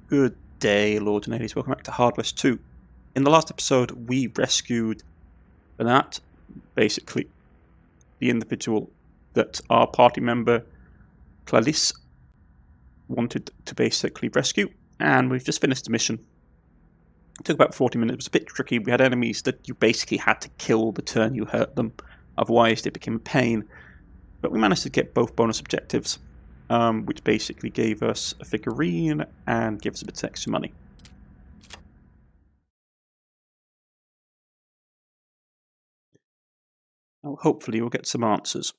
Good day, Lords and Ladies. Welcome back to Hard West 2. In the last episode, we rescued Bernat, basically the individual that our party member, Clarisse, wanted to basically rescue, and we've just finished the mission. It took about 40 minutes. It was a bit tricky. We had enemies that you basically had to kill the turn you hurt them, otherwise it became a pain. But we managed to get both bonus objectives, which basically gave us a figurine and gave us a bit of extra money. Now, hopefully we'll get some answers.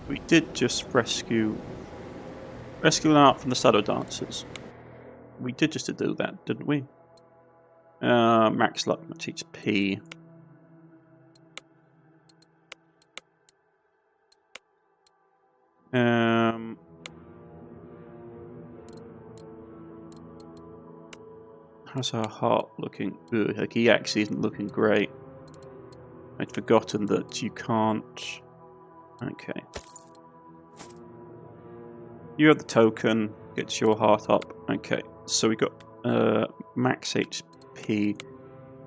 We did just rescue an art from the Shadow Dancers. We did just do that, didn't we? Max luck, max HP. How's our heart looking? Ugh, like he actually isn't looking great. I'd forgotten that you can't. Okay. You have the token, gets your heart up. Okay, so we got max HP.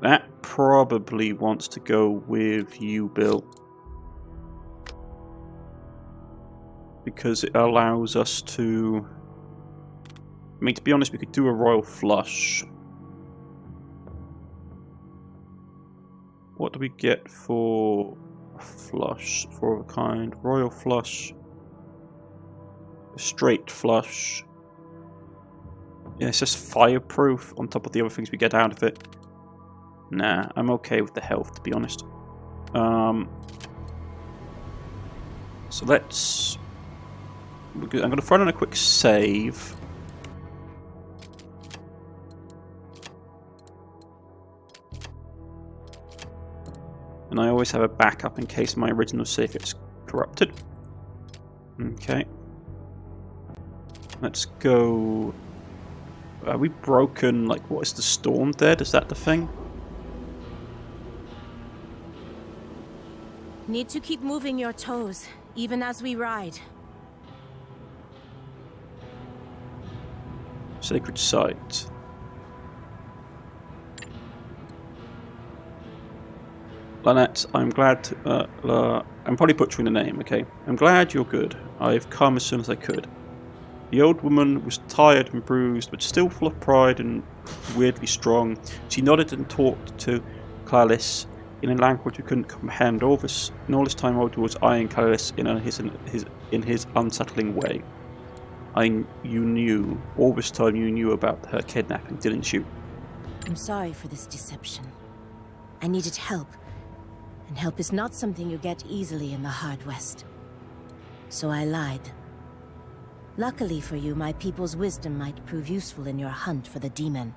That probably wants to go with you, Bill. Because it allows us to... I mean, to be honest, we could do a royal flush. What do we get for a flush? For a kind. Royal flush. Straight flush. Yeah, it's just fireproof on top of the other things we get out of it. Nah, I'm okay with the health, to be honest. So let's... I'm going to throw in a quick save. And I always have a backup in case my original save gets corrupted. Okay. Let's go... Are we broken? Like, what is the storm dead? Is that the thing? Need to keep moving your toes, even as we ride. Sacred Site. Lynette, I'm glad to, I'm probably butchering the name, okay? I'm glad you're good. I've come as soon as I could. The old woman was tired and bruised, but still full of pride and weirdly strong. She nodded and talked to Clarisse in a language we couldn't comprehend. All this time Odo was eyeing Clarisse in his unsettling way. You knew, all this time you knew about her kidnapping, didn't you? I'm sorry for this deception. I needed help. And help is not something you get easily in the Hard West. So I lied. Luckily for you, my people's wisdom might prove useful in your hunt for the demon.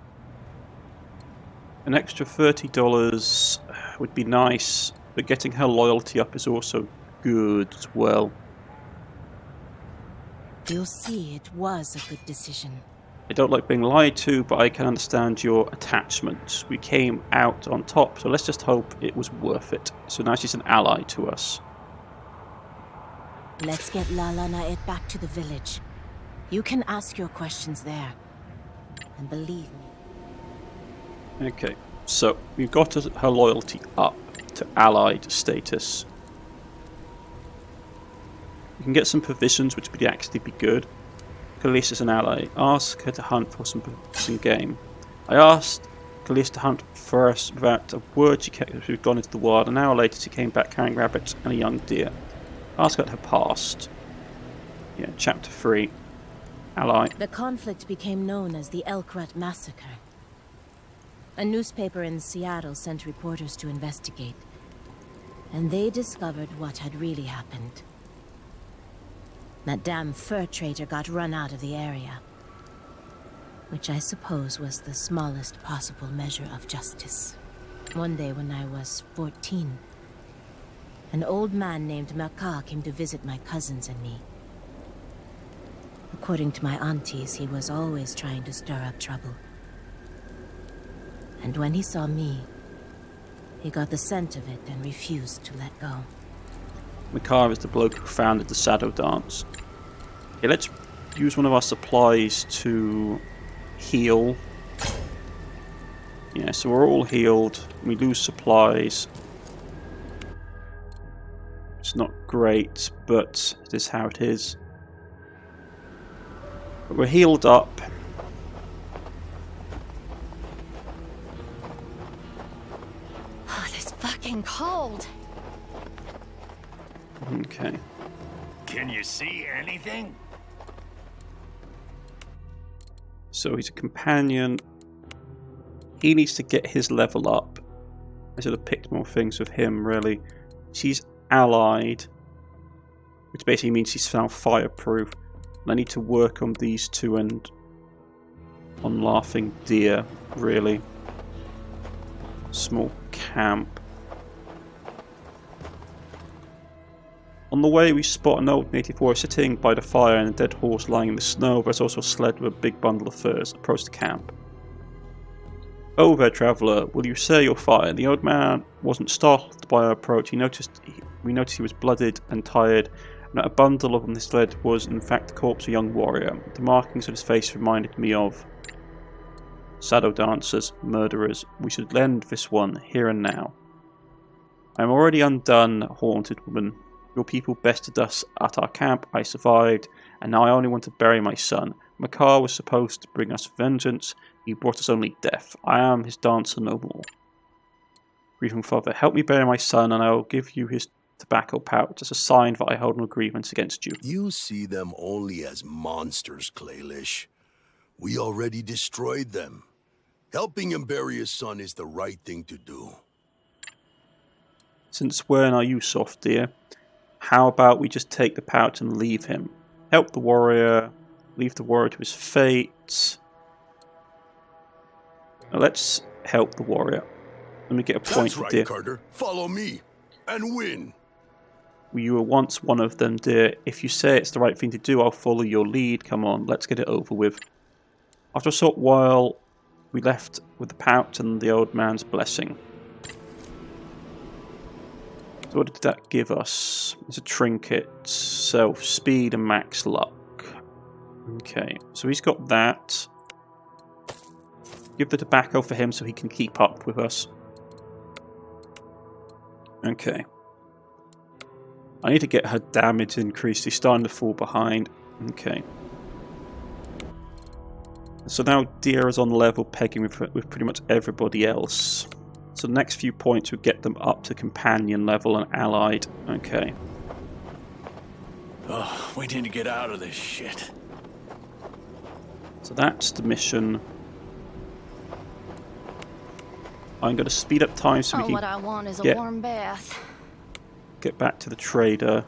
An extra $30 would be nice, but getting her loyalty up is also good as well. You'll see it was a good decision. I don't like being lied to, but I can understand your attachment. We came out on top, so let's just hope it was worth it. So now she's an ally to us. Let's get Lala Naed back to the village. You can ask your questions there. And believe me. Okay, so we've got her loyalty up to allied status. We can get some provisions, which would actually be good. Clarisse is an ally. Ask her to hunt for some game. I asked Clarisse to hunt for us without a word. She'd gone into the wild. An hour later, she came back carrying rabbits and a young deer. Ask about her past. Yeah, chapter 3. Ally. The conflict became known as the Elk Rut Massacre. A newspaper in Seattle sent reporters to investigate. And they discovered what had really happened. That damn fur trader got run out of the area. Which I suppose was the smallest possible measure of justice. One day when I was 14, an old man named Maka came to visit my cousins and me. According to my aunties, he was always trying to stir up trouble. And when he saw me, he got the scent of it and refused to let go. Makar is the bloke who founded the Shadow Dance. Okay, let's use one of our supplies to heal. Yeah, so we're all healed. We lose supplies. It's not great, but it is how it is. But we're healed up. Oh, it's fucking cold. Okay. Can you see anything? So he's a companion. He needs to get his level up. I should have picked more things with him, really. She's allied, which basically means she's now fireproof. And I need to work on these two and on Laughing Deer, really. Small camp. On the way, we spot an old native warrior sitting by the fire and a dead horse lying in the snow. There's also a sled with a big bundle of furs. Approach the camp. "Oh there, traveller, will you say your fire?" The old man wasn't startled by our approach. We noticed he was blooded and tired, and that a bundle on his sled was in fact the corpse of a young warrior. The markings on his face reminded me of shadow dancers, murderers. We should lend this one here and now. "I am already undone, haunted woman. Your people bested us at our camp. I survived, and now I only want to bury my son. Makar was supposed to bring us vengeance. He brought us only death. I am his dancer no more. Grieving father, help me bury my son, and I will give you his tobacco pouch as a sign that I hold no grievance against you." You see them only as monsters, Claylish. We already destroyed them. Helping him bury his son is the right thing to do. "Since when are you soft, dear? How about we just take the pouch and leave him? Help the warrior, leave the warrior to his fate." Now let's help the warrior. Let me get a point That's for right, dear. Carter. Follow me and win. You were once one of them, dear. If you say it's the right thing to do, I'll follow your lead. Come on, let's get it over with. After a short while, we left with the pouch and the old man's blessing. So what did that give us? It's a trinket, self-speed and max luck. Okay, so he's got that. Give the tobacco for him so he can keep up with us. Okay. I need to get her damage increased. He's starting to fall behind. Okay. So now Deer is on level pegging with pretty much everybody else. So the next few points would get them up to companion level and allied. Okay. Oh, we need to get out of this shit. So that's the mission. I'm going to speed up time so we What can I want is a get- warm bath. get back to the trader.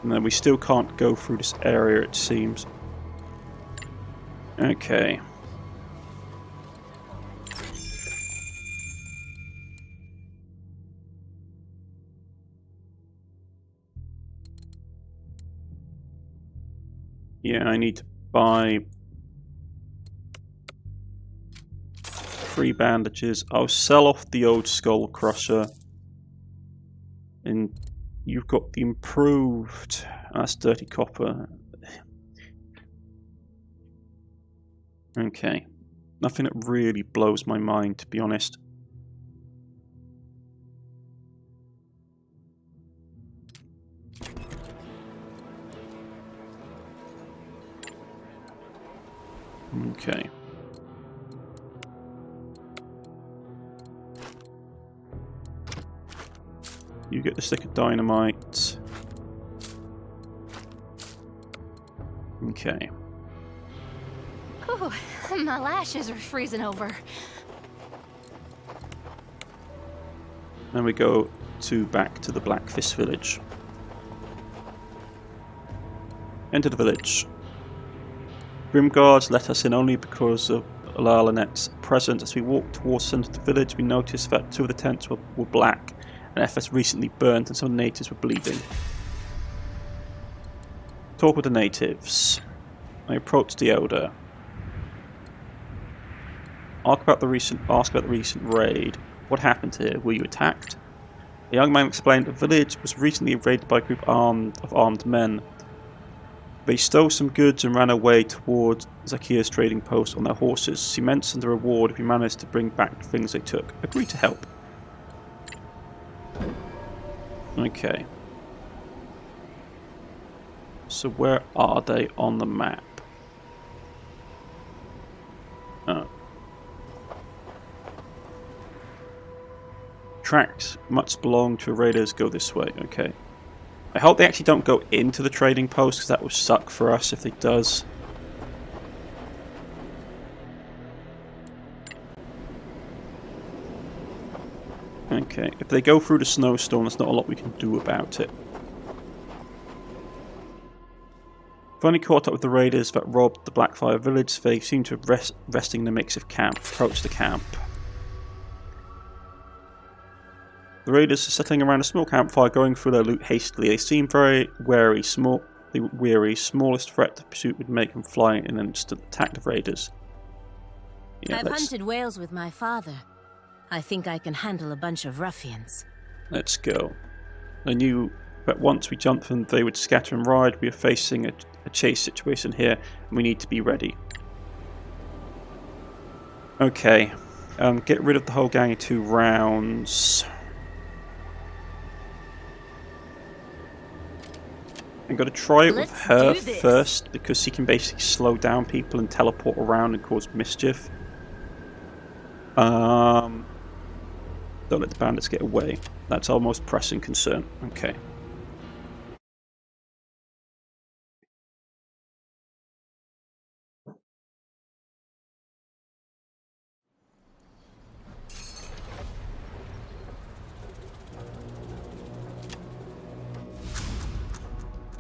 And then we still can't go through this area, it seems. Okay. Yeah, I need to buy 3 bandages. I'll sell off the old skull crusher. And you've got the improved. That's dirty copper. Okay. Nothing that really blows my mind, to be honest. Okay. You get the stick of dynamite. Okay. Ooh, my lashes are freezing over. Then we go back to the Black Fist village. Enter the village. Grimguards let us in only because of La Lynette's presence. As we walked towards the centre of the village, we noticed that 2 of the tents were black, and FS recently burnt, and some of the natives were bleeding. Talk with the natives. I approach the Elder. Ask about the recent raid. What happened here? Were you attacked? The young man explained the village was recently raided by a group of armed men. They stole some goods and ran away towards Zakia's trading post on their horses. She mentioned the reward if you managed to bring back the things they took. Agree to help. Okay. So where are they on the map? Oh. Tracks must belong to raiders. Go this way. Okay. I hope they actually don't go into the trading post, because that would suck for us if it does. Okay, if they go through the snowstorm, there's not a lot we can do about it. Finally caught up with the raiders that robbed the Blackfire village. They seem to have resting in a makeshift camp. Approach the camp. The raiders are settling around a small campfire, going through their loot hastily. They seem very wary. Smallest threat to pursuit would make them fly in an instant. Attack the raiders. Yeah, I've hunted whales with my father. I think I can handle a bunch of ruffians. Let's go. I knew that once we jumped them, they would scatter and ride. We are facing a chase situation here, and we need to be ready. Okay. Get rid of the whole gang in 2 rounds. I'm going to try it with her first, because she can basically slow down people and teleport around and cause mischief. Don't let the bandits get away. That's our most pressing concern. Okay.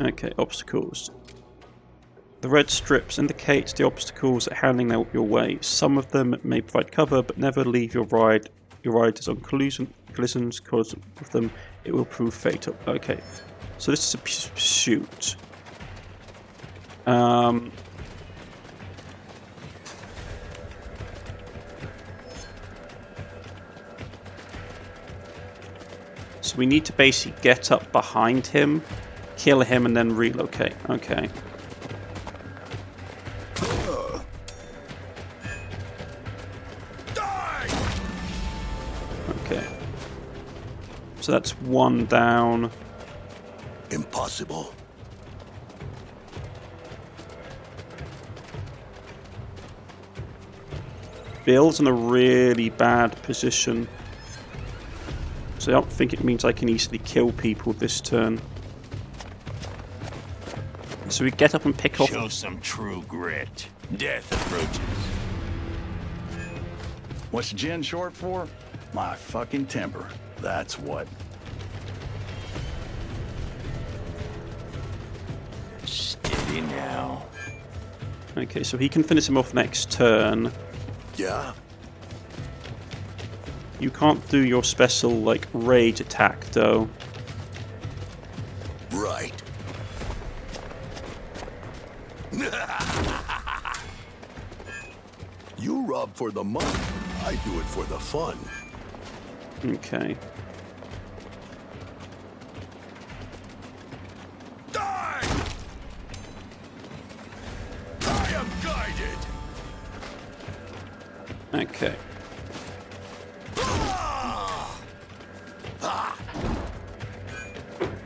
Okay, obstacles. The red strips indicate the obstacles that are handing out your way. Some of them may provide cover, but never leave your riders on collisions, because with them it will prove fatal. Okay, so this is a pursuit. So we need to basically get up behind him, kill him, and then relocate. Okay. Okay. So that's 1 down. Impossible. Bill's in a really bad position. So I don't think it means I can easily kill people this turn. So we get up and pick off. Show some true grit. Death approaches. What's Jen short for? My fucking temper. That's what. Steady now. Okay, so he can finish him off next turn. Yeah. You can't do your special, like, rage attack, though. Right. You rob for the money. I do it for the fun. Okay. Die! I am guided. Okay.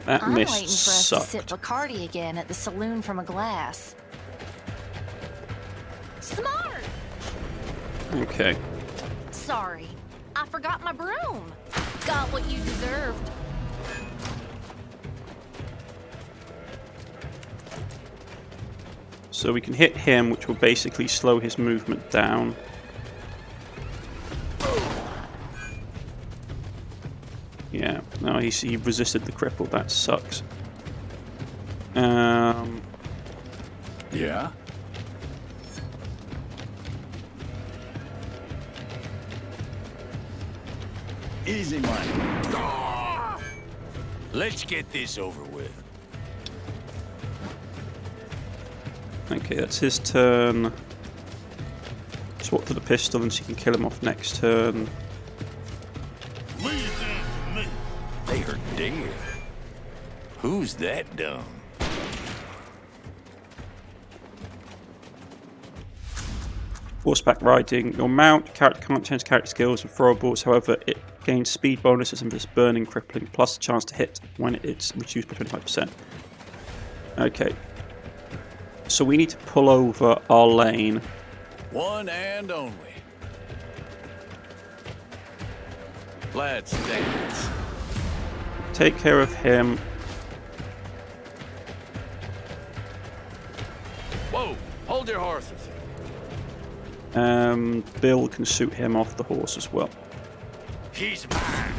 That I'm miss waiting for us to sucked. sip Bacardi again at the saloon from a glass. Smart! Okay. Sorry, I forgot my broom. Got what you deserved. So we can hit him, which will basically slow his movement down. Yeah, no, he resisted the cripple. That sucks. Yeah? Easy money. Let's get this over with. Okay, that's his turn. Swap to the pistol and she can kill him off next turn. They are dead. Who's that dumb? Horseback riding. Your mount character can't change character skills with throwables, however, it gains speed bonuses and this burning, crippling, plus a chance to hit when it's reduced by 25%. Okay. So we need to pull over our lane. One and only. Let's dance. Take care of him. Whoa, hold your horses. Bill can shoot him off the horse as well. He's mine.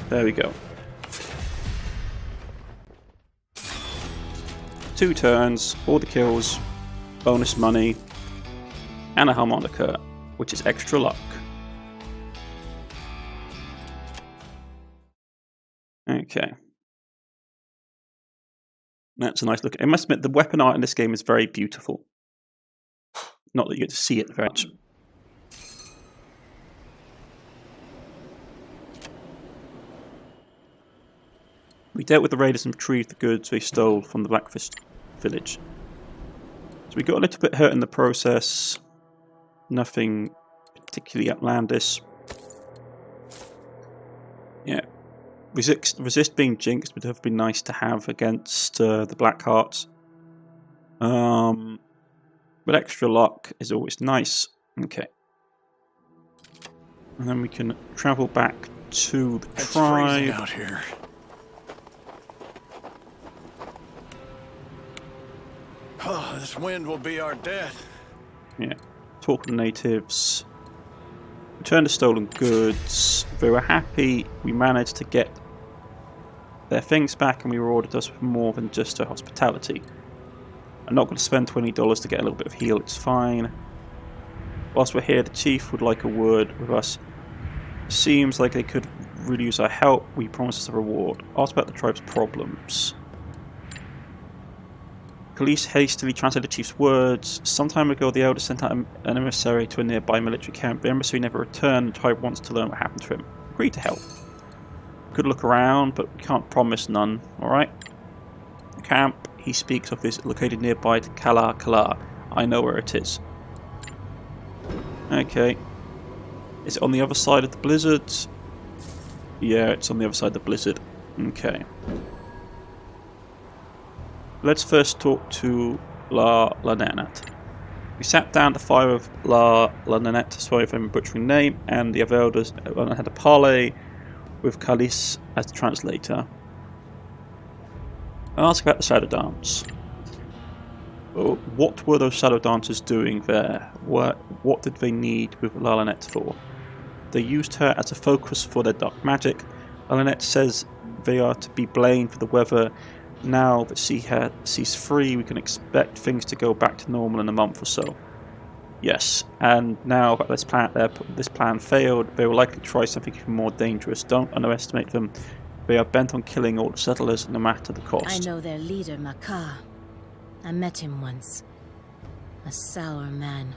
There we go. 2 turns, all the kills, bonus money, and a harmonica, which is extra luck. Okay. That's a nice look. I must admit, the weapon art in this game is very beautiful. Not that you get to see it very much. We dealt with the raiders and retrieved the goods they stole from the Blackfish village. So we got a little bit hurt in the process. Nothing particularly outlandish. Yeah. Resist being jinxed would have been nice to have against the Blackhearts. But extra luck is always nice. Okay. And then we can travel back to the tribe. It's freezing out here. Oh, this wind will be our death. Yeah. Talk to the natives. Return the stolen goods. They were happy we managed to get their things back and we rewarded us with more than just their hospitality. I'm not going to spend $20 to get a little bit of heal, it's fine. Whilst we're here, the chief would like a word with us. Seems like they could really use our help. We promise us a reward. Ask about the tribe's problems. Police hastily translated the chief's words. Some time ago, the elder sent out an emissary to a nearby military camp. The emissary never returned. The tribe wants to learn what happened to him. Agreed to help. Could look around, but we can't promise none. Alright? The camp he speaks of is located nearby to Kala Kala. I know where it is. Okay. Is it on the other side of the blizzard? Yeah, it's on the other side of the blizzard. Okay. Let's first talk to La Nanette. We sat down at the fire of La Nanette, sorry if I'm butchering the name, and the other elders had a parley with Kalis as the translator. I asked about the shadow dance. Well, what were those shadow dancers doing there? What did they need with La Nanette for? They used her as a focus for their dark magic. La Nanette says they are to be blamed for the weather. Now that she's free, we can expect things to go back to normal in a month or so. Yes, and now that this plan failed, they will likely try something even more dangerous. Don't underestimate them. They are bent on killing all the settlers, no matter the cost. I know their leader, Makar. I met him once. A sour man.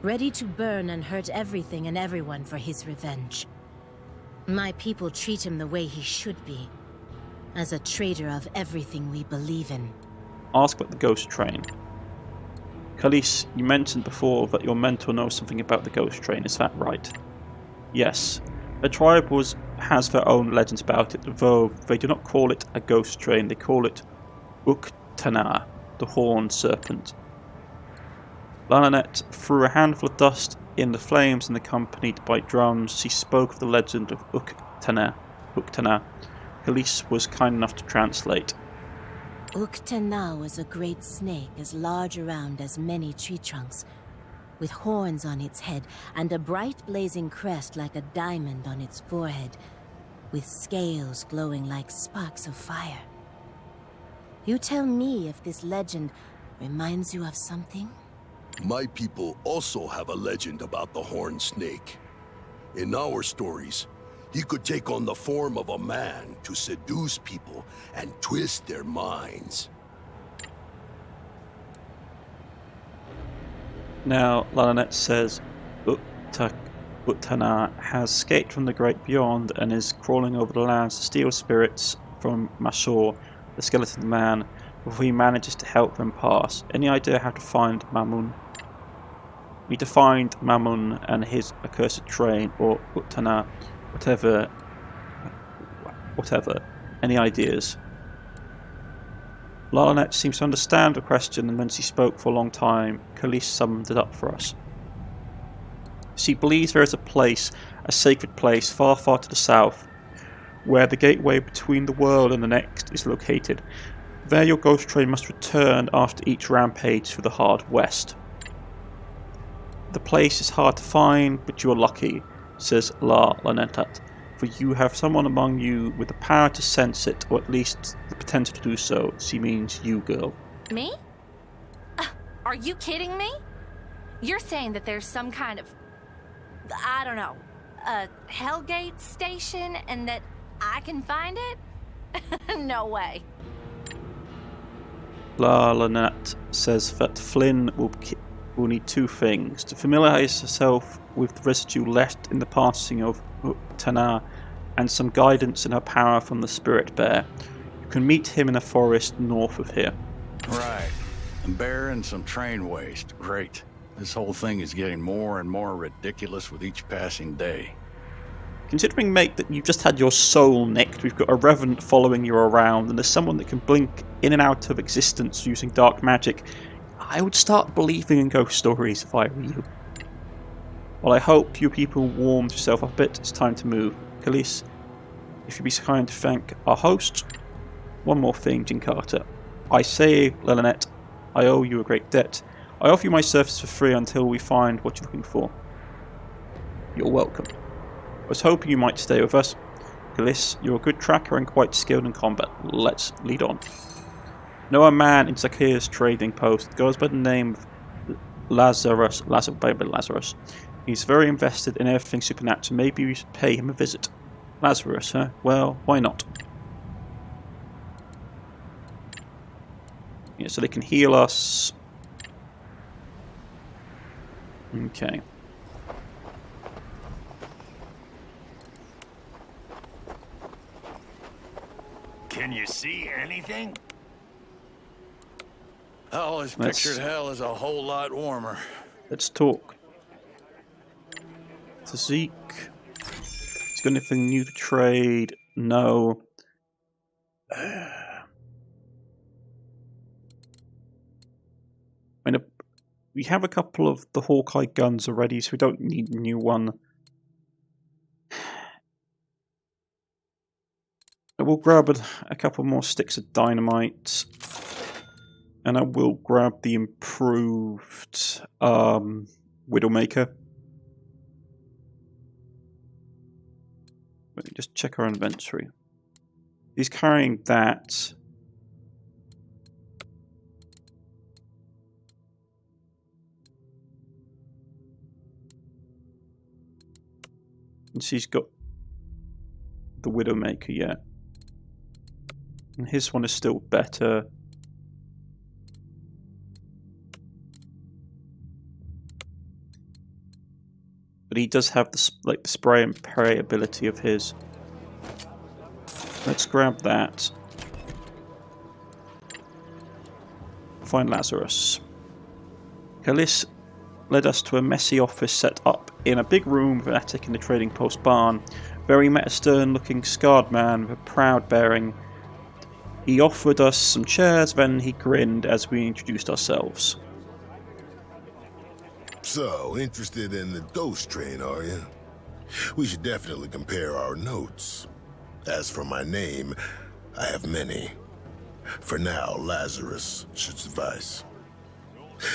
Ready to burn and hurt everything and everyone for his revenge. My people treat him the way he should be. As a traitor of everything we believe in. Ask about the ghost train. Kalis, you mentioned before that your mentor knows something about the ghost train, is that right? Yes. The tribe has their own legends about it, though they do not call it a ghost train, they call it Uktana, the horned serpent. La Nanette threw a handful of dust in the flames and accompanied by drums, she spoke of the legend of Uktana. Kalis was kind enough to translate. Uktana was a great snake as large around as many tree trunks, with horns on its head and a bright blazing crest like a diamond on its forehead, with scales glowing like sparks of fire. You tell me if this legend reminds you of something? My people also have a legend about the horned snake. In our stories, he could take on the form of a man to seduce people and twist their minds. Now, Lalanet says Uttana has escaped from the great beyond and is crawling over the lands to steal spirits from Mashor, the skeleton man, before he manages to help them pass. Any idea how to find Mamun? We need to find Mamun and his accursed train, or Uttana, whatever. Any ideas? Lalanet seems to understand the question, and when she spoke for a long time, Khalees summed it up for us. She believes there is a sacred place far, far to the south, where the gateway between the world and the next is located. There your ghost train must return after each rampage through the hard west. The place is hard to find, but you are lucky, says Lalanet, for you have someone among you with the power to sense it, or at least the potential to do so. She means you, girl. Me? Are you kidding me? You're saying that there's some kind of, I don't know, a Hellgate station and that I can find it? No way. Lalanet says that Flynn will need two things: to familiarise herself with the residue left in the passing of Uttana, and some guidance in her power from the Spirit Bear. You can meet him in a forest north of here. Right. A bear and some train waste. Great. This whole thing is getting more and more ridiculous with each passing day. Considering, mate, that you've just had your soul nicked, we've got a revenant following you around, and there's someone that can blink in and out of existence using dark magic, I would start believing in ghost stories if I were you. Well, I hope you people warmed yourself up a bit. It's time to move. Khalees, if you'd be so kind to thank our host. One more thing, Jin Carter. I say, Lalanet, I owe you a great debt. I offer you my service for free until we find what you're looking for. You're welcome. I was hoping you might stay with us. Khalees, you're a good tracker and quite skilled in combat. Let's lead on. Know a man in Zakir's trading post goes by the name of Lazarus. He's very invested in everything supernatural. Maybe we should pay him a visit. Lazarus, huh? Well, why not? Yeah, so they can heal us. Okay. Can you see anything? Oh, this pictured hell is a whole lot warmer. Let's talk. To Zeke. He's got anything new to trade? No. I mean, we have a couple of the Hawkeye guns already, so we don't need a new one. I will grab a couple more sticks of dynamite. And I will grab the improved Widowmaker. Let me just check our inventory. He's carrying that. And she's got the Widowmaker yet. And his one is still better. But he does have the spray and pray ability of his. Let's grab that. Find Lazarus. Khalees led us to a messy office set up in a big room with an attic in the trading post barn. Very stern looking scarred man with a proud bearing. He offered us some chairs, then he grinned as we introduced ourselves. So, interested in the ghost train, are you? We should definitely compare our notes. As for my name, I have many. For now, Lazarus should suffice.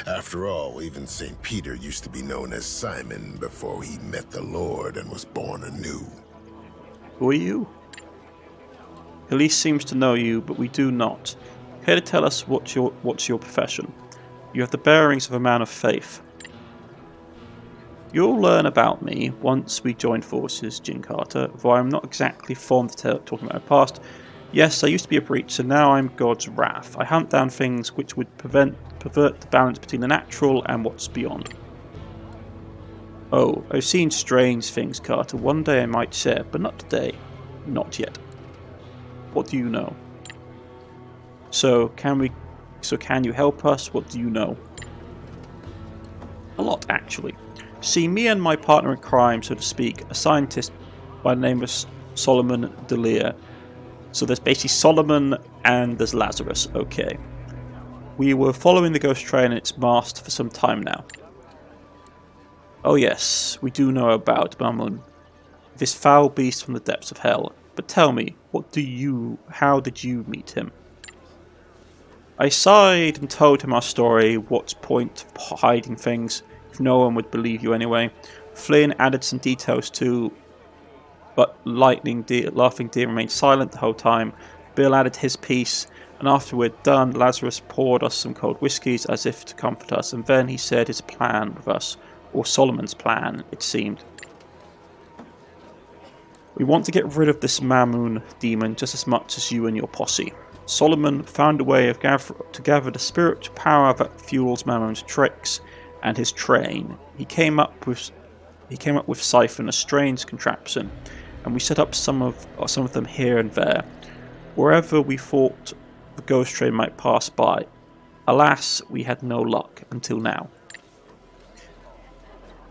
After all, even St. Peter used to be known as Simon before he met the Lord and was born anew. Who are you? Khalees seems to know you, but we do not. Care to tell us what's your profession? You have the bearings of a man of faith. You'll learn about me once we join forces, Jin Carter, though I'm not exactly fond of talking about my past. Yes, I used to be a breacher, now I'm God's wrath. I hunt down things which would pervert the balance between the natural and what's beyond. Oh, I've seen strange things, Carter. One day I might share, but not today. Not yet. What do you know? So can you help us? What do you know? A lot, actually. See, me and my partner in crime, so to speak, a scientist by the name of Solomon Delia. So there's basically Solomon and there's Lazarus. Okay. We were following the ghost train and its mast for some time now. Oh yes, we do know about Mammon, this foul beast from the depths of hell. But tell me, how did you meet him? I sighed and told him our story. What's point of hiding things if no one would believe you anyway? Flynn added some details too, but Laughing Deer remained silent the whole time. Bill added his piece, and after we'd done, Lazarus poured us some cold whiskies as if to comfort us, and then he said his plan with us, or Solomon's plan, it seemed. We want to get rid of this Mammon demon just as much as you and your posse. Solomon found a way to gather the spiritual power that fuels Mammon's tricks and his train. He came up with Siphon, a strange contraption, and we set up some of them here and there, wherever we thought the ghost train might pass by. Alas, we had no luck until now.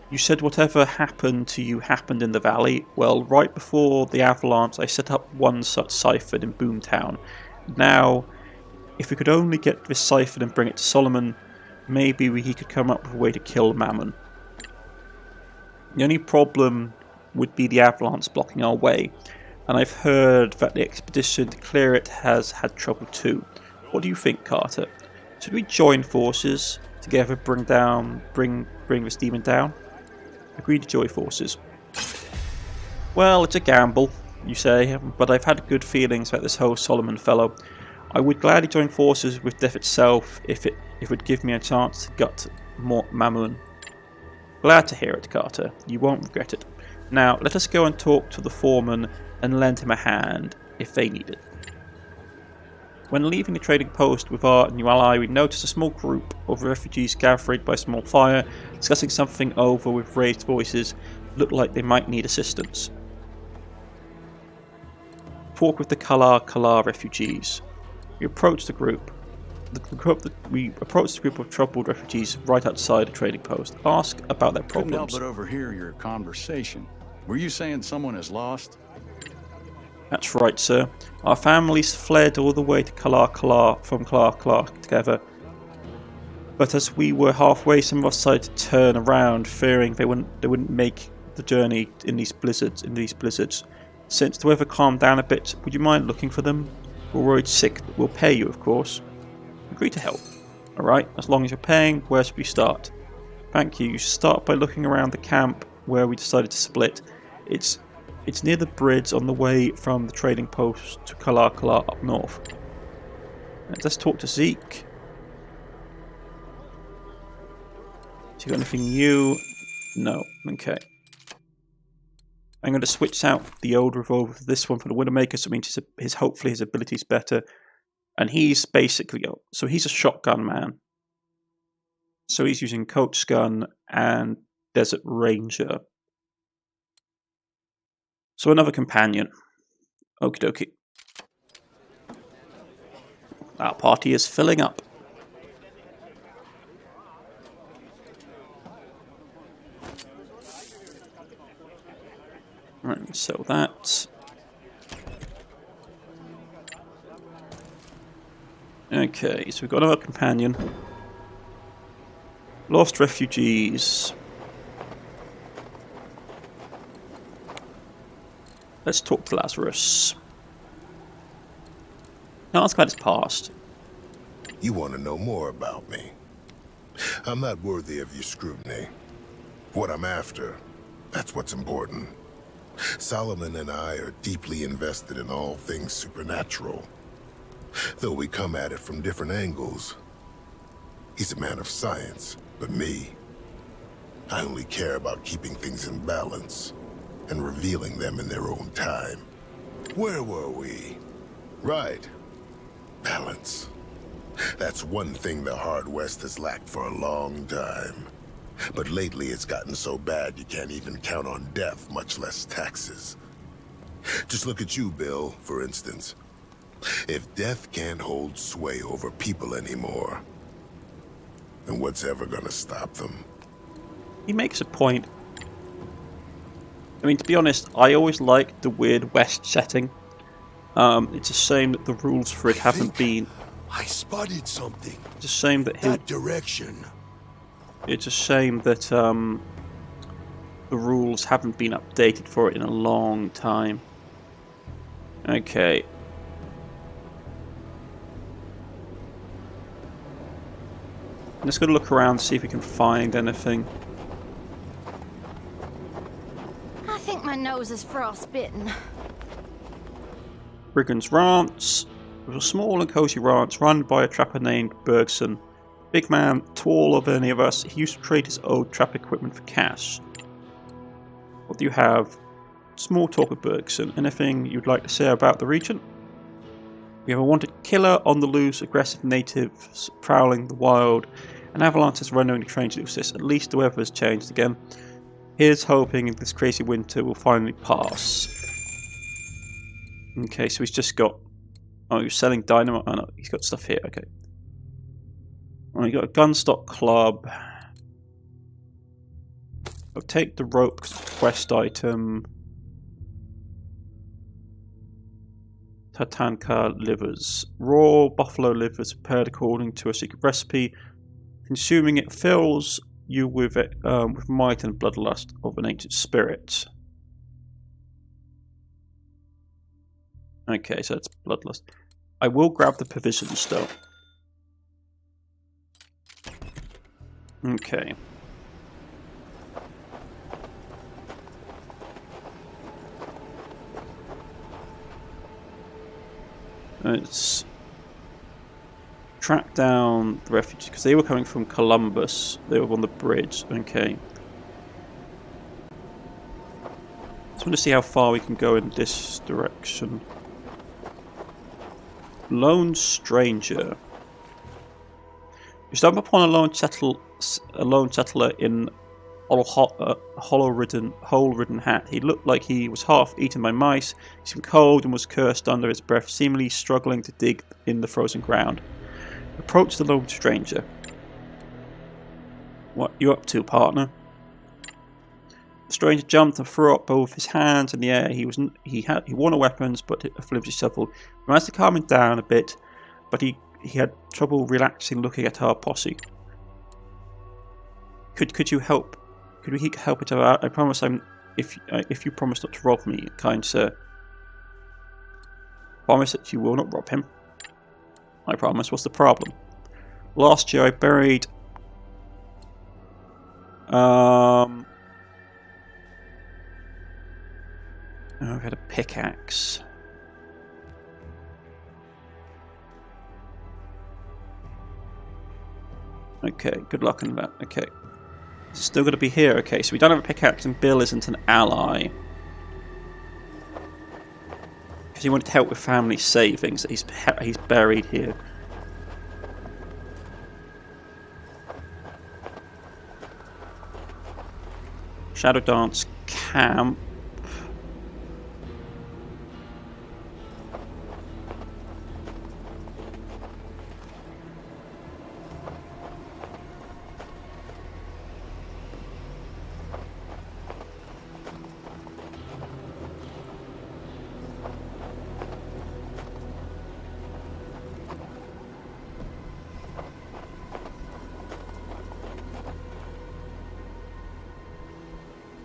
You said whatever happened to you happened in the valley. Well, right before the avalanche, I set up one such siphon in Boomtown. Now, if we could only get this siphon and bring it to Solomon, maybe he could come up with a way to kill Mammon. The only problem would be the avalanche blocking our way, and I've heard that the expedition to clear it has had trouble too. What do you think, Carter? Should we join forces together, bring this demon down? Agree to join forces. Well, it's a gamble, you say, but I've had good feelings about this whole Solomon fellow. I would gladly join forces with death itself if it would give me a chance to gut more Mammon. Glad to hear it, Carter. You won't regret it. Now, let us go and talk to the foreman and lend him a hand if they need it. When leaving the trading post with our new ally, we noticed a small group of refugees gathered by a small fire, discussing something over with raised voices. Looked like they might need assistance. Talk with the Kala refugees. We approached the group. We approached a group of troubled refugees right outside the trading post. Ask about their problems. Couldn't help but overhear your conversation. Were you saying someone is lost? That's right, sir. Our families fled all the way to from Kala together. But as we were halfway, some of us decided to turn around, fearing they wouldn't make the journey in these blizzards. Since the weather calmed down a bit, would you mind looking for them? We're worried sick. We'll pay you, of course. Agree to help. Alright, as long as you're paying, where should we start? Thank you. You should start by looking around the camp where we decided to split. It's near the bridge on the way from the trading post to Kala up north. Let's talk to Zeke. Has he got anything new? No. Okay. I'm going to switch out the old revolver for this one for the Widowmaker, so it means hopefully his ability's better. And he's basically, so he's a shotgun man. So he's using Coach Gun and Desert Ranger. So another companion. Okie dokie. Our party is filling up. Right, sell that. Okay, so we've got another companion. Lost refugees. Let's talk to Lazarus. Now ask about his past. You want to know more about me? I'm not worthy of your scrutiny. What I'm after, that's what's important. Solomon and I are deeply invested in all things supernatural. Though we come at it from different angles. He's a man of science, but me, I only care about keeping things in balance and revealing them in their own time. Where were we? Right. Balance. That's one thing the Hard West has lacked for a long time. But lately it's gotten so bad you can't even count on death, much less taxes. Just look at you, Bill, for instance. If death can't hold sway over people anymore, then what's ever gonna stop them? He makes a point. I mean, to be honest, I always liked the Weird West setting. It's a shame that the rules for it haven't been... I spotted something. It's a shame that That direction. It's a shame that the rules haven't been updated for it in a long time. Okay. I'm just going to look around, see if we can find anything. I think my nose is frostbitten. Brigand's Ranch. It was a small and cozy ranch run by a trapper named Bergson. Big man, taller than any of us, he used to trade his old trap equipment for cash. What do you have? Small talk with Bergson. Anything you'd like to say about the region? We have a wanted killer on the loose, aggressive natives prowling the wild. An avalanche is running the train to do this. At least the weather has changed again. Here's hoping this crazy winter will finally pass. Okay, so he's just got... Oh, he's selling dynamite. Oh no, he's got stuff here. Okay. Oh, you got a gunstock club. I'll take the rope quest item. Tatanka livers. Raw buffalo livers prepared according to a secret recipe. Consuming it fills you with might and bloodlust of an ancient spirit. Okay, so that's bloodlust. I will grab the provisions though. Okay. Let's track down the refugees because they were coming from Columbus. They were on the bridge. Okay. Just want to see how far we can go in this direction. Lone stranger. You stumble upon a lone settler in a hole-ridden hat. He looked like he was half eaten by mice. He seemed cold and was cursed under his breath, seemingly struggling to dig in the frozen ground. Approach the lone stranger. What you up to, partner? The stranger jumped and threw up both his hands in the air. He wore no weapons, but a flimsy shuffle. He managed to calm him down a bit, but he had trouble relaxing looking at our posse. Could you help? Could we help each other out? I promise if you promise not to rob me, kind sir. Promise that you will not rob him. I promise. What's the problem? Last year I buried I had a pickaxe. Okay, good luck on that. Okay. Still going to be here. Okay, so we don't have a pickaxe and Bill isn't an ally. Because he wanted to help with family savings. He's buried here. Shadow Dance Camp.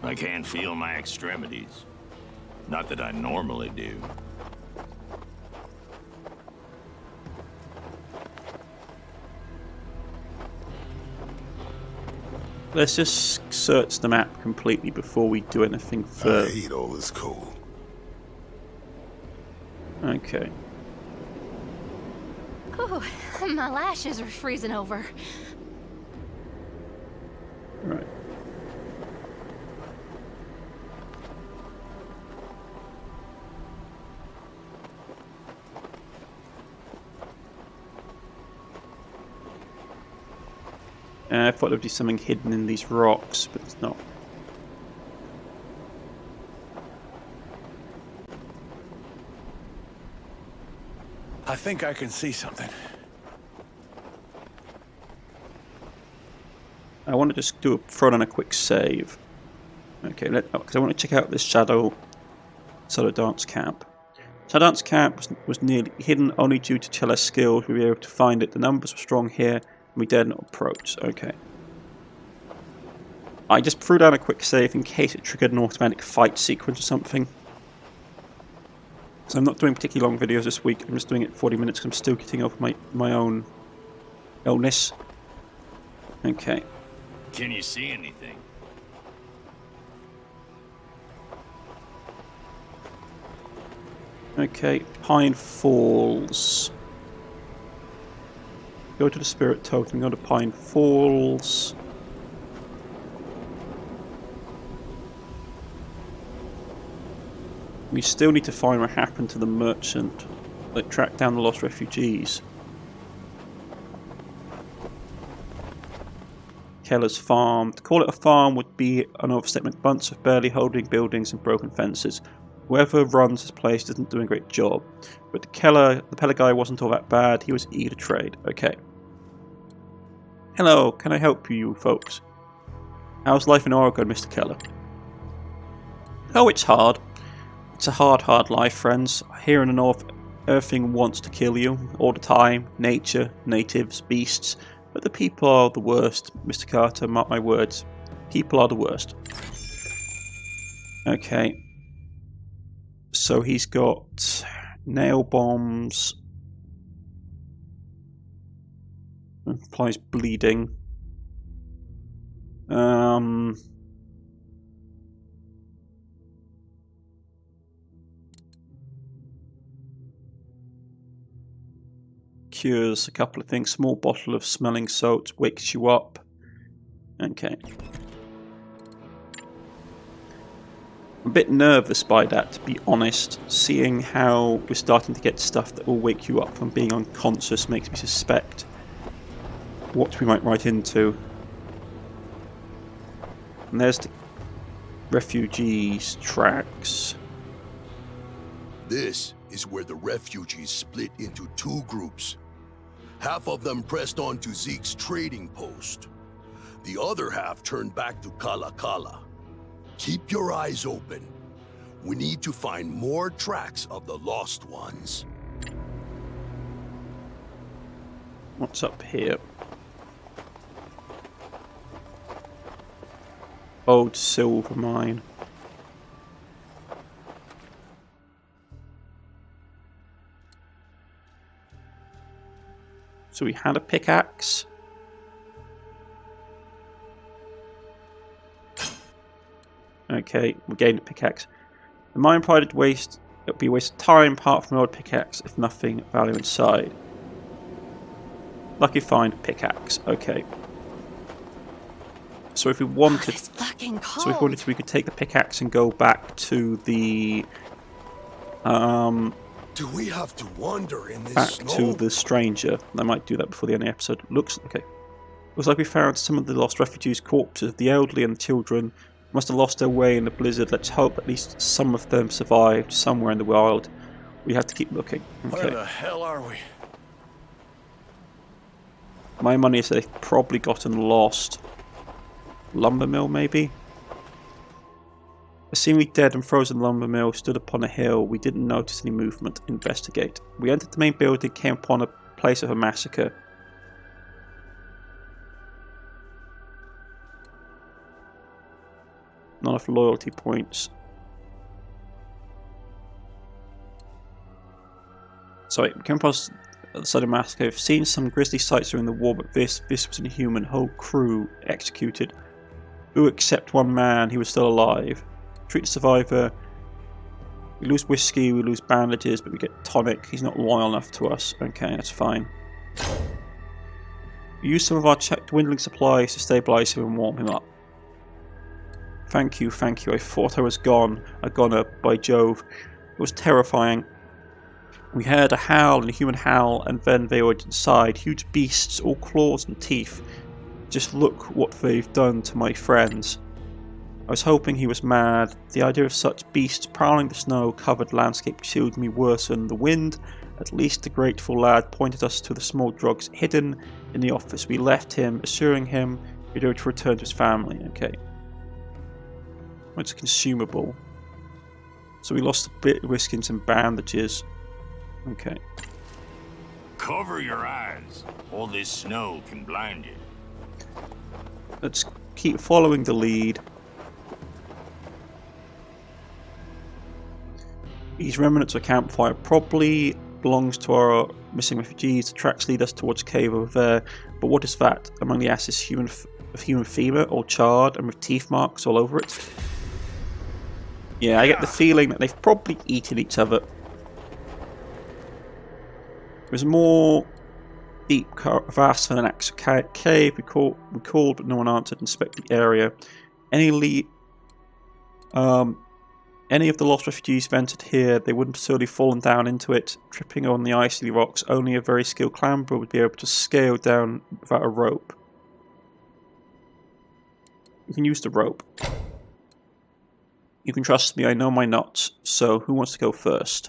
I can't feel my extremities. Not that I normally do. Let's just search the map completely before we do anything further. I hate all this cold. Okay. Ooh, my lashes are freezing over. Right. I thought there would be something hidden in these rocks, but it's not. I think I can see something. I want to just throw in a quick save. Okay, because I want to check out this Shadow Dance Camp. Shadow Dance Camp was nearly hidden only due to Celeste's skills. We were able to find it. The numbers were strong here, and we dared not approach. Okay. I just threw down a quick save in case it triggered an automatic fight sequence or something. So I'm not doing particularly long videos this week. I'm just doing it 40 minutes because I'm still getting over my own illness. Okay. Can you see anything? Okay, Pine Falls. Go to the Spirit Totem, go to Pine Falls. We still need to find what happened to the merchant, like track down the lost refugees. Keller's farm. To call it a farm would be an overstatement. Bunch of barely holding buildings and broken fences. Whoever runs this place isn't doing a great job. But the Peller guy wasn't all that bad. He was eager to trade. Okay. Hello, can I help you folks? How's life in Oregon, Mr. Keller? Oh, it's hard. It's a hard life, friends. Here in the north, everything wants to kill you all the time. Nature, natives, beasts. But the people are the worst, Mr. Carter, mark my words. People are the worst. Okay. So he's got nail bombs. Implies bleeding. Cures a couple of things. Small bottle of smelling salts wakes you up. Okay. I'm a bit nervous by that, to be honest. Seeing how we're starting to get stuff that will wake you up from being unconscious makes me suspect what we might write into. And there's the refugees' tracks. This is where the refugees split into two groups. Half of them pressed on to Zeke's trading post. The other half turned back to Kala Kala. Keep your eyes open. We need to find more tracks of the lost ones. What's up here? Old silver mine. So we had a pickaxe. Okay, we gained a pickaxe. The mine provided waste. It would be a waste of time apart from an old pickaxe if nothing of value inside. Lucky find pickaxe. Okay. So if we wanted, it's fucking cold. so if we wanted to, we could take the pickaxe and go back to the Do we have to wander in this back snow? to the stranger. I might do that before the end of the episode. Looks like we found some of the lost refugees' corpses. The elderly and the children must have lost their way in the blizzard. Let's hope at least some of them survived somewhere in the wild. We have to keep looking. Okay. Where the hell are we? My money is they've probably gotten lost. Lumber mill, maybe? A seemingly dead and frozen lumber mill stood upon a hill. We didn't notice any movement. Investigate. We entered the main building, came upon a place of a massacre. Not enough loyalty points. Sorry, we came across the side of a massacre. I've seen some grisly sights during the war, but this was inhuman. Whole crew executed. Who except one man? He was still alive. Treat the survivor. We lose whiskey, we lose bandages, but we get tonic. He's not loyal enough to us. Okay, that's fine. We use some of our dwindling supplies to stabilize him and warm him up. Thank you, thank you. I thought I was gone. A goner, by Jove. It was terrifying. We heard a howl and a human howl, and then they were inside. Huge beasts, all claws and teeth. Just look what they've done to my friends. I was hoping he was mad. The idea of such beasts prowling the snow-covered landscape chilled me worse than the wind. At least the grateful lad pointed us to the small drugs hidden in the office. We left him, assuring him he'd able to return to his family. Okay. It's consumable. So we lost a bit of whiskey and some bandages. Okay. Cover your eyes. All this snow can blind you. Let's keep following the lead. These remnants of a campfire probably belongs to our missing refugees. The tracks lead us towards a cave over there. But what is that? Among the ashes, human femur, all charred and with teeth marks all over it. Yeah, I get the feeling that they've probably eaten each other. There's more deep crevasse than an actual cave. We called, but no one answered. Inspect the area. Any of the lost refugees ventured here, they wouldn't have certainly fallen down into it, tripping on the icy rocks. Only a very skilled clamberer would be able to scale down without a rope. You can use the rope. You can trust me, I know my knots, so who wants to go first?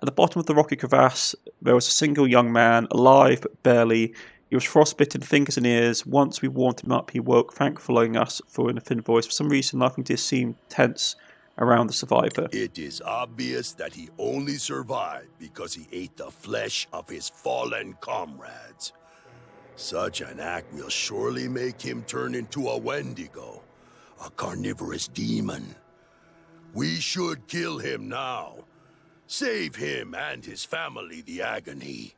At the bottom of the rocky crevasse, there was a single young man, alive but barely. He was frostbitten, fingers and ears. Once we warmed him up, he woke, thankfully us for in a thin voice. For some reason, nothing did seem tense around the survivor. It is obvious that he only survived because he ate the flesh of his fallen comrades. Such an act will surely make him turn into a Wendigo, a carnivorous demon. We should kill him now. Save him and his family the agony.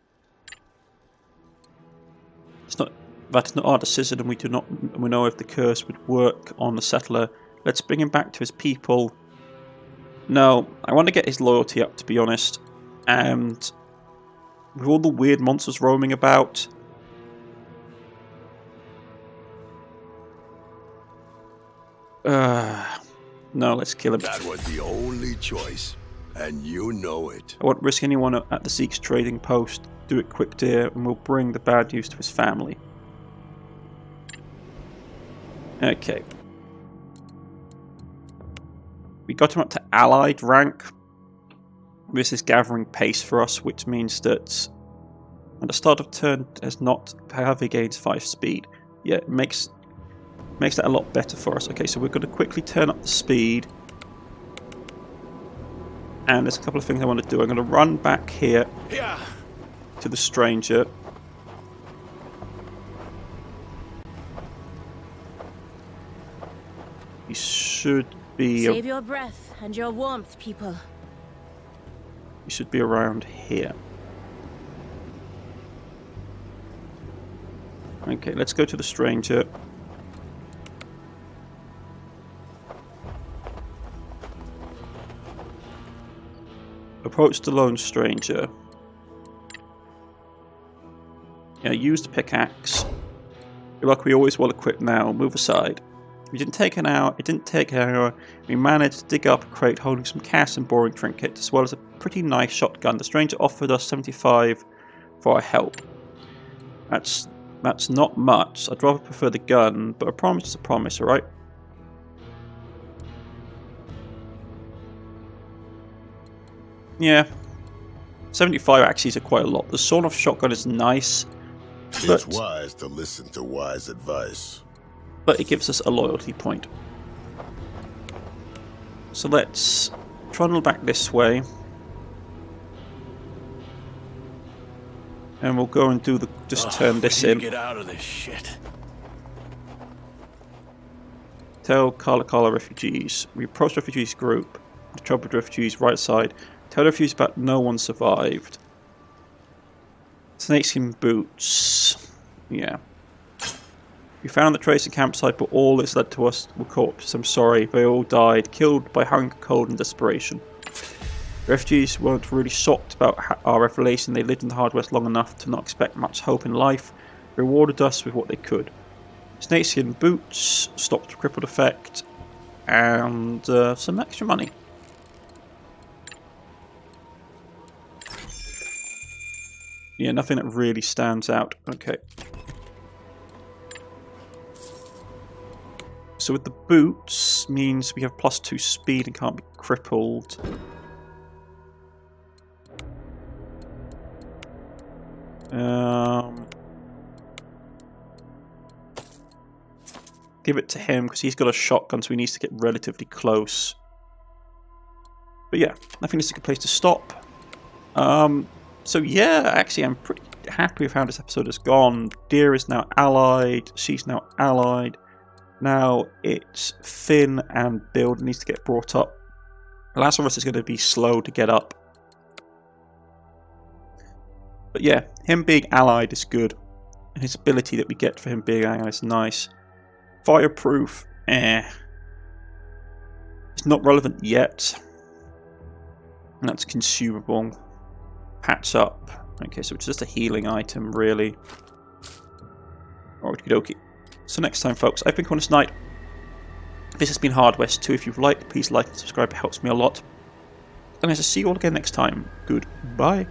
That's not our decision, and we know if the curse would work on the settler. Let's bring him back to his people. No, I want to get his loyalty up, to be honest. And with all the weird monsters roaming about, no, let's kill him. That was the only choice, and you know it. I won't risk anyone at the Zeke's trading post. Do it quick, dear, and we'll bring the bad news to his family. Okay. We got him up to allied rank. This is gathering pace for us, which means that at the start of turn has not heavily gains 5 speed. Yeah, it makes that a lot better for us. Okay, so we're going to quickly turn up the speed. And there's a couple of things I want to do. I'm going to run back here to the stranger. He should be... Save your breath and your warmth, people. He should be around here. Okay, let's go to the stranger. Approach the lone stranger. Yeah, use the pickaxe. Good luck, we always well equipped now. Move aside. It didn't take an hour. We managed to dig up a crate holding some cash and boring trinkets, as well as a pretty nice shotgun. The stranger offered us 75 for our help. That's not much. I'd rather prefer the gun, but a promise is a promise, alright? Yeah. 75 axes are quite a lot. The sawn-off shotgun is nice, It's wise to listen to wise advice. But it gives us a loyalty point. So let's trundle back this way. And we'll go and do turn this in. Get out of this shit. Tell Kala refugees. We approach the refugees group. The troubled refugees right side. Tell the refugees about no one survived. Snakeskin boots. Yeah. We found the trace and campsite, but all that's led to us were corpses. I'm sorry, they all died, killed by hunger, cold, and desperation. The refugees weren't really shocked about our revelation. They lived in the Hard West long enough to not expect much hope in life. They rewarded us with what they could. Snakeskin boots, stopped the crippled effect, and some extra money. Yeah, nothing that really stands out. Okay. So with the boots means we have +2 speed and can't be crippled. Give it to him because he's got a shotgun, so he needs to get relatively close. But yeah, I think this is a good place to stop. So yeah, actually I'm pretty happy with how this episode has gone. Deer is now allied, she's now allied. Now it's Finn and Bill that needs to get brought up. Lazarus is going to be slow to get up. But yeah, him being allied is good. And his ability that we get for him being allied is nice. Fireproof, It's not relevant yet. And that's consumable. Patch up. Okay, so it's just a healing item, really. Okie dokie. So next time, folks, I've been Cornish-Knight. This has been Hard West 2. If you've liked, please like and subscribe. It helps me a lot. And I shall see you all again next time. Goodbye.